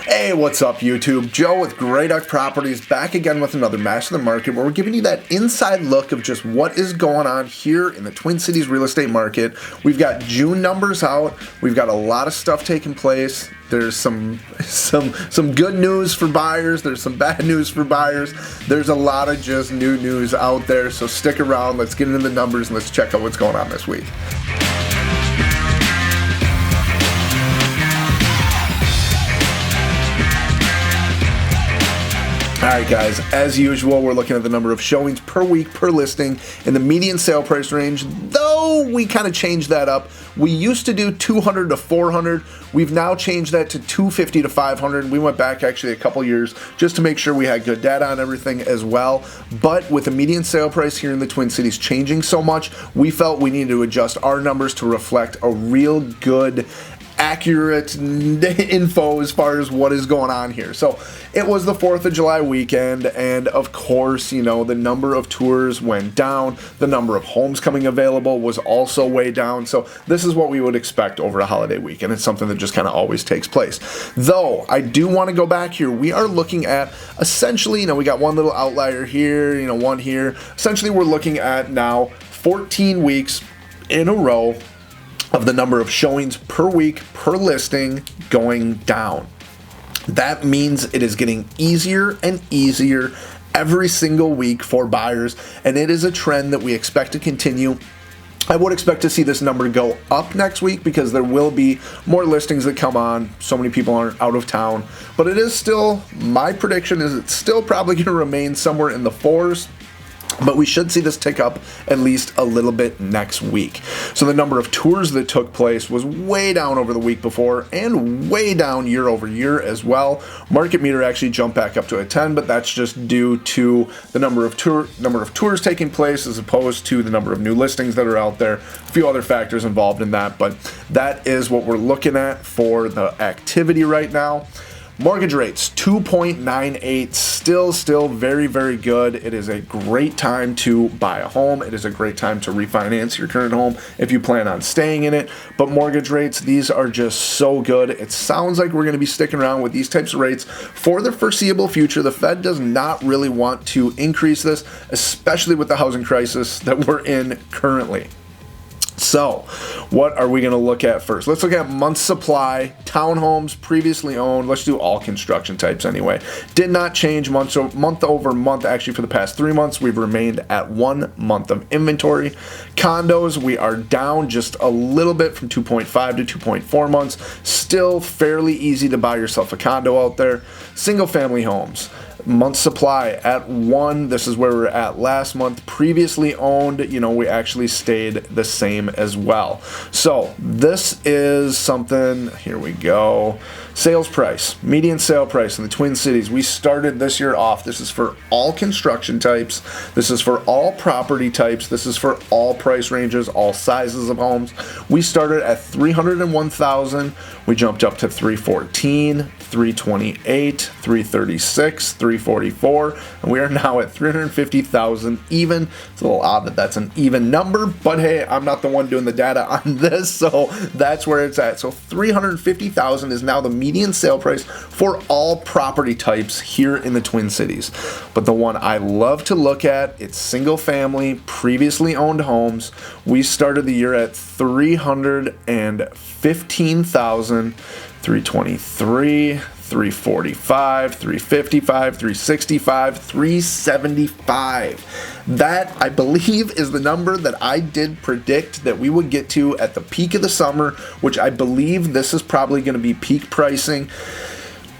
Hey, what's up, YouTube? Joe with Grey Duck Properties back again with another Master the Market, where we're giving you that inside look of just what is going on here in the Twin Cities real estate market. We've got June numbers out. We've got a lot of stuff taking place. There's some good news for buyers. There's some bad news for buyers. There's a lot of just new news out there. So stick around. Let's get into the numbers and let's check out what's going on this week. Alright guys, as usual, we're looking at the number of showings per week per listing in the median sale price range, though we kind of changed that up. We used to do 200 to 400. We've now changed that to 250 to 500. We went back actually a couple years just to make sure we had good data on everything as well. But with the median sale price here in the Twin Cities changing so much, we felt we needed to adjust our numbers to reflect a real good accurate info as far as what is going on here. So it was the 4th of July weekend, and of course, you know, the number of tours went down. The number of homes coming available was also way down. So this is what we would expect over a holiday weekend. It's something that just kind of always takes place. Though I do want to go back here. We are looking at essentially, you know, we got one little outlier here, you know, one here. Essentially, we're looking at now 14 weeks in a row of the number of showings per week per listing going down. That means it is getting easier and easier every single week for buyers, and it is a trend that we expect to continue. I would expect to see this number go up next week because there will be more listings that come on. So many people aren't out of town, but it is still, my prediction is it's still probably going to remain somewhere in the 4s. But we should see this tick up at least a little bit next week. So the number of tours that took place was way down over the week before and way down year over year as well. Market meter actually jumped back up to a 10, but that's just due to the number of tours taking place as opposed to the number of new listings that are out there. A few other factors involved in that, but that is what we're looking at for the activity right now. Mortgage rates, 2.98, still very, very good. It is a great time to buy a home. It is a great time to refinance your current home if you plan on staying in it. But mortgage rates, these are just so good. It sounds like we're going to be sticking around with these types of rates for the foreseeable future. The Fed does not really want to increase this, especially with the housing crisis that we're in currently. So, what are we going to look at first? Let's look at month supply, townhomes previously owned. Let's do all construction types anyway. Did not change month over month. Actually, for the past 3 months, we've remained at 1 month of inventory. Condos, we are down just a little bit from 2.5 to 2.4 months. Still fairly easy to buy yourself a condo out there. Single family homes. Month supply at 1. This is where we're at last month. Previously owned, you know, we actually stayed the same as well. So this is something, here we go. Sales price, median sale price in the Twin Cities. We started this year off. This is for all construction types. This is for all property types. This is for all price ranges, all sizes of homes. We started at 301,000. We jumped up to 314, 328, 336, 344, and we are now at 350,000 even. It's a little odd that that's an even number, but hey, I'm not the one doing the data on this, so that's where it's at. So 350,000 is now the median sale price for all property types here in the Twin Cities. But the one I love to look at, it's single family, previously owned homes. We started the year at 315,000, 323, 345, 355, 365, 375. That, I believe, is the number that I did predict that we would get to at the peak of the summer, which I believe this is probably going to be peak pricing.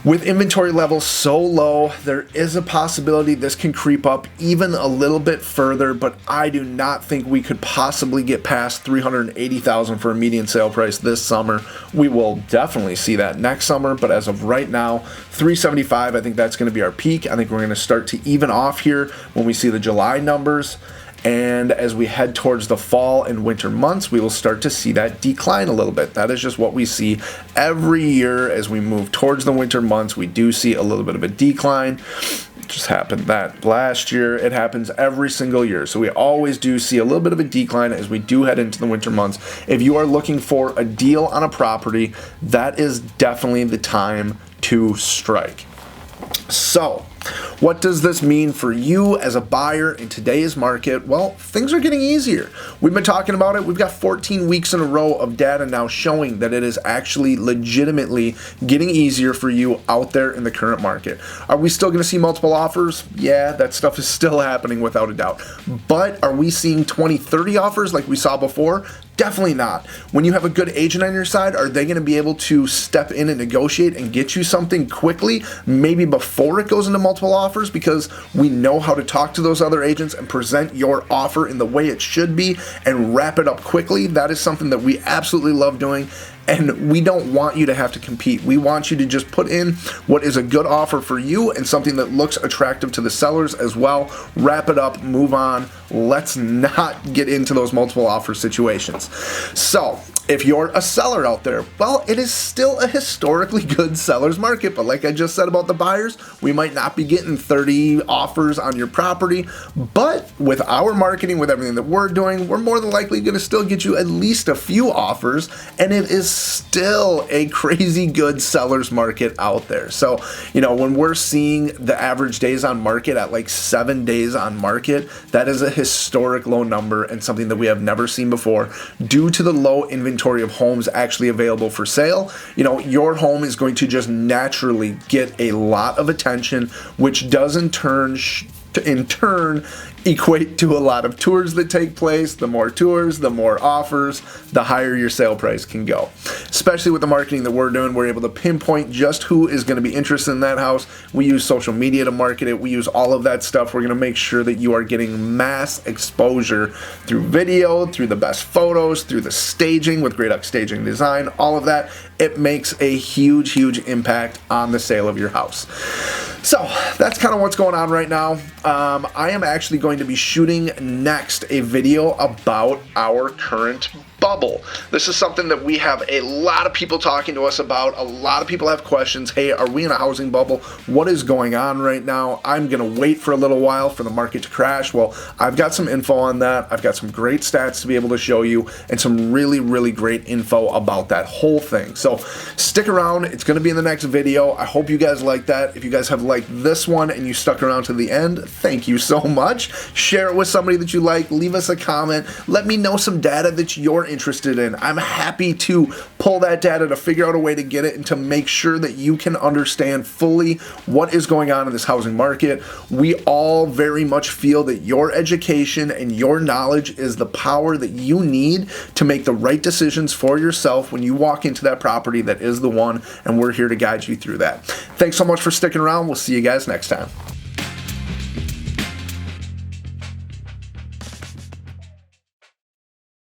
With inventory levels so low, there is a possibility this can creep up even a little bit further, but I do not think we could possibly get past 380,000 for a median sale price this summer. We will definitely see that next summer, but as of right now, 375, I think that's going to be our peak. I think we're going to start to even off here when we see the July numbers. And as we head towards the fall and winter months, we will start to see that decline a little bit. That is just what we see every year as we move towards the winter months. We do see a little bit of a decline. It just happened that last year. It happens every single year. So we always do see a little bit of a decline as we do head into the winter months. If you are looking for a deal on a property, that is definitely the time to strike. So, what does this mean for you as a buyer in today's market? Well, things are getting easier. We've been talking about it. We've got 14 weeks in a row of data now showing that it is actually legitimately getting easier for you out there in the current market. Are we still going to see multiple offers? Yeah, that stuff is still happening without a doubt. But are we seeing 20, 30 offers like we saw before? Definitely not. When you have a good agent on your side, are they going to be able to step in and negotiate and get you something quickly, maybe before it goes into multiple offers, because we know how to talk to those other agents and present your offer in the way it should be and wrap it up quickly? That is something that we absolutely love doing. And we don't want you to have to compete. We want you to just put in what is a good offer for you and something that looks attractive to the sellers as well. Wrap it up, move on. Let's not get into those multiple offer situations. So, if you're a seller out there, well, it is still a historically good seller's market. But like I just said about the buyers, we might not be getting 30 offers on your property. But with our marketing, with everything that we're doing, we're more than likely going to still get you at least a few offers. And it is still a crazy good seller's market out there. So, when we're seeing the average days on market at like 7 days on market, that is a historic low number and something that we have never seen before due to the low inventory of homes actually available for sale. Your home is going to just naturally get a lot of attention, which does in turn equate to a lot of tours that take place. The more tours, the more offers, the higher your sale price can go. Especially with the marketing that we're doing, we're able to pinpoint just who is going to be interested in that house. We use social media to market it. We use all of that stuff. We're going to make sure that you are getting mass exposure through video, through the best photos, through the staging with Great Oak Staging Design, all of that. It makes a huge, huge impact on the sale of your house. So that's kind of what's going on right now. I am actually going to be shooting next a video about our current bubble. This is something that we have a lot of people talking to us about. A lot of people have questions. Hey, are we in a housing bubble? What is going on right now? I'm going to wait for a little while for the market to crash. Well, I've got some info on that. I've got some great stats to be able to show you and some really, really great info about that whole thing. So stick around. It's going to be in the next video. I hope you guys like that. If you guys have liked this one and you stuck around to the end, thank you so much. Share it with somebody that you like. Leave us a comment. Let me know some data that you're interested in. I'm happy to pull that data to figure out a way to get it and to make sure that you can understand fully what is going on in this housing market. We all very much feel that your education and your knowledge is the power that you need to make the right decisions for yourself when you walk into that property that is the one, and we're here to guide you through that. Thanks so much for sticking around. We'll see you guys next time.